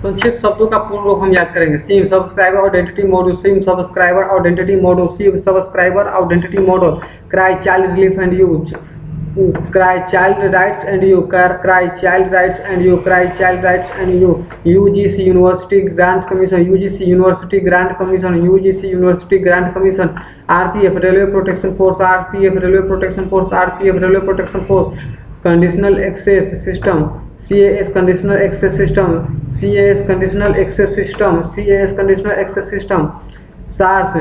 संक्षिप्त शब्दों का पूर्ण रूप हम याद करेंगे। SIM subscriber identity module, SIM subscriber identity module, SIM subscriber identity module, CRY child relief and you, CRY child rights and you, CRY child rights and you, CRY child rights and you, UGC university grant commission, UGC university grant commission, UGC university grant commission, RPF railway protection force, RPF railway protection force, RPF railway protection force, conditional access system, CAS conditional access system, CAS conditional access system, CAS conditional access system, SARS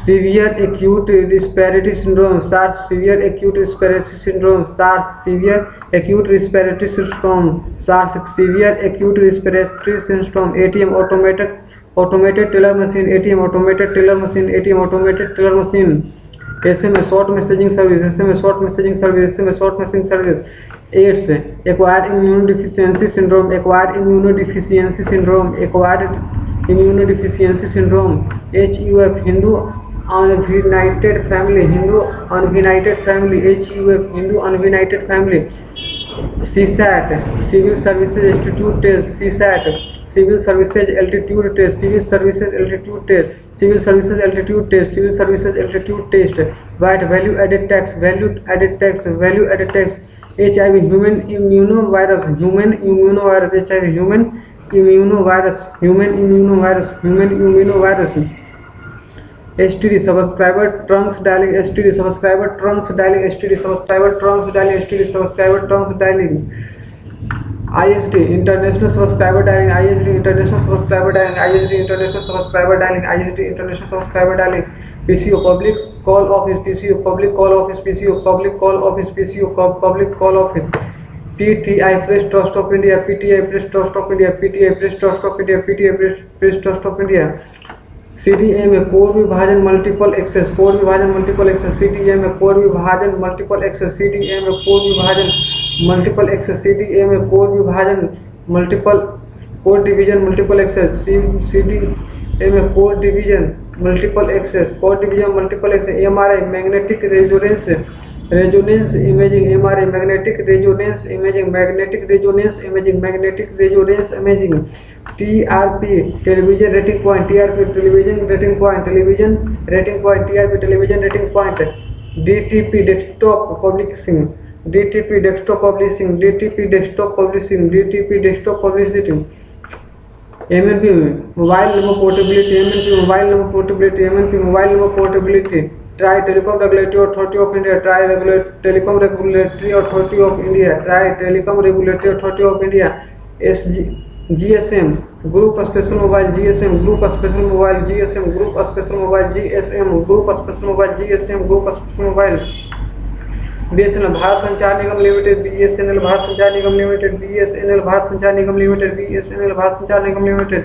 severe acute respiratory syndrome, SARS severe acute respiratory syndrome, SARS severe acute respiratory syndrome, SARS severe acute respiratory syndrome, ATM automated teller machine, ATM automated teller machine, ATM automated teller machine, SMS short messaging service, SMS short messaging service, SMS short messaging service, AIDS acquired immunodeficiency syndrome, acquired immunodeficiency syndrome, acquired immunodeficiency syndrome, HUF Hindu ununited family, Hindu ununited family, HUF Hindu ununited family, CSAT civil services altitude test, CSAT civil services altitude test, civil services altitude test, civil services altitude test, civil services altitude test, VAT value added tax, value added tax, value added tax, HIV human immunovirus, human immunovirus, HIV human immunovirus, human immunovirus, human immunovirus, STD subscriber trunks dialing, STD subscriber trunks dialing, STD subscriber trunks dialing, STD subscriber trunks dialing, ISD international subscriber dialing, ISD international subscriber dialing, ISD international subscriber dialing, ISD international subscriber dialing, PCO public call office, PCO public call office, PCO public call office, PCO public call office, PTI Press Trust of India, PTI Press Trust of India, PTI Press Trust of India, PTI Press Trust of India, CDM code विभाजन multiple access, code विभाजन multiple access, CDM code विभाजन multiple access, CDM code विभाजन multiple access, CDM code विभाजन multiple code division multiple access, CDM code division multiple access, code division multiple access, MRI magnetic resonance imaging, MRI magnetic resonance imaging, magnetic resonance imaging, magnetic resonance imaging, TRP television rating point, TRP television rating point, television rating point, TRP television rating point, DTP desktop publishing, DTP desktop publishing, DTP desktop publishing, DTP desktop publicity, MNP mobile number portability, MNP mobile number portability, MNP mobile number portability, try telecom regulatory authority of India, try telecom regulatory authority of India, try telecom regulatory authority of India, GSM group special mobile, GSM group special mobile, GSM group special mobile, GSM group special mobile, GSM group special mobile, BSNL Bharat संचार निगम limited, BSNL Bharat संचार निगम limited, BSNL Bharat संचार निगम limited, BSNL Bharat संचार निगम limited,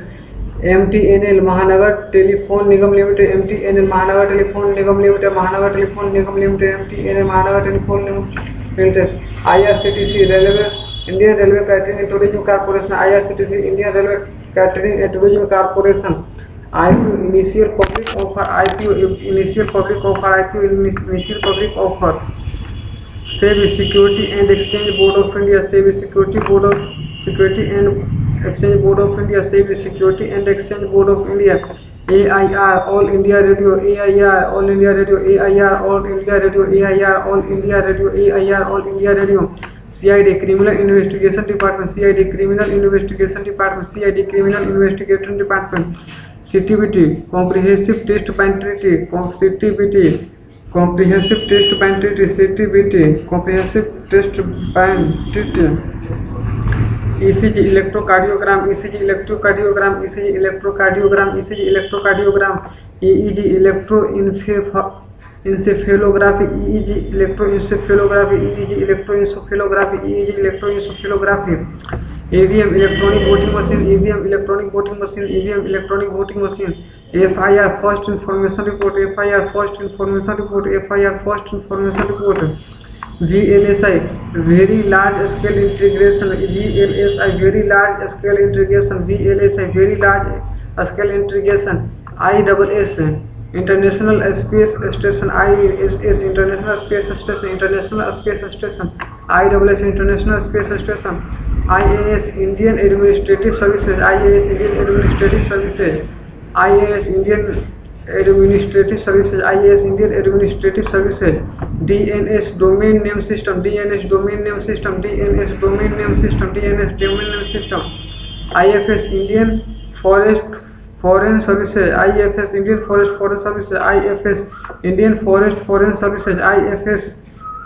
MTNL महानगर telephone निगम limited, MTNL महानगर telephone निगम limited, महानगर telephone निगम limited, MTNL महानगर telephone limited, IRCTC railway Indian railway catering and tourism corporation, IRCTC Indian railway catering and tourism corporation, IPO initial public offer, IPO initial public offer, IPO initial public offer, SEBI security and exchange board of India, SEBI security and exchange board of India, SEBI security and exchange board of India, AIR All India Radio, AIR All India Radio, AIR All India Radio, AIR All India Radio, AIR All India Radio, CID Criminal Investigation Department, CID Criminal Investigation Department, CID Criminal Investigation Department, CTBT comprehensive test ban treaty, CTBT comprehensive test pantry, CTBT comprehensive test pantry, ECG electrocardiogram, ECG electrocardiogram, ECG electrocardiogram, ECG electrocardiogram, EEG electroencephalography, EEG electroencephalography, EEG electroencephalography, EEG electroencephalography, EVM electronic voting machine, EVM electronic voting machine, EVM electronic voting machine, FIR first information report, FIR first information report, FIR first information report, VLSI very large scale integration, VLSI very large scale integration, VLSI very large scale integration, ISS International Space Station, ISS International Space Station, International Space Station, ISS International Space Station, IAS Indian Administrative Services, IAS Indian Administrative Services, IAS Indian Administrative Services, IAS Indian Administrative Services, DNS Domain Name System, DNS Domain Name System, DNS Domain Name System, DNS Domain Name System, IFS Indian Forest Foreign Services, IFS Indian Forest Foreign Services, IFS Indian Forest Foreign Services, IFS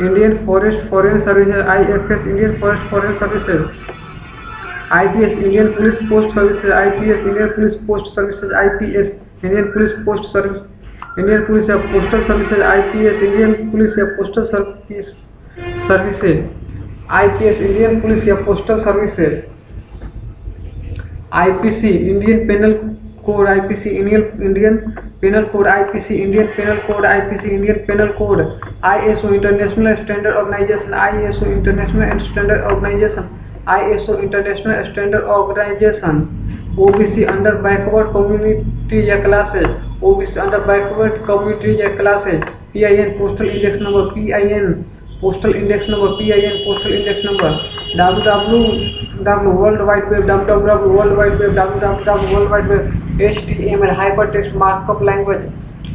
Indian Forest Foreign Services, IFS Indian Forest Foreign Services, IPS Indian Police Post Services, IPS Indian Police Post Services, IPS Indian Police Post Service, Indian Police Postal Services, IPS Indian Police Postal Service Services, IPS Indian Police Postal Services, IPC Indian Penal Code, IPC Indian Penal Code, IPC Indian Penal Code, IPC Indian Penal Code, ISO International Standard Organization, ISO International Standard Organization, ISO International Standard Organization, OBC under backward community या classes, OBC under backward community या classes, PIN postal index number, PIN postal index number, PIN postal index number, www world wide web, www world wide web, www world wide web, HTML hypertext markup language,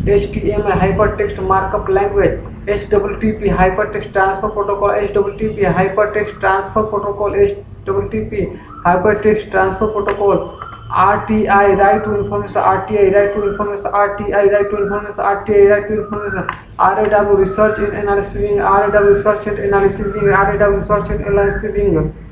HTML hypertext markup language, HTTP hypertext transfer protocol, HTTP hypertext transfer protocol, HTTP hypertext transfer protocol, RTI right to information, RTI right to information, RTI right to information, RTI right to information, RAW research and analysis, RAW research and analysis, RAW research and analysis.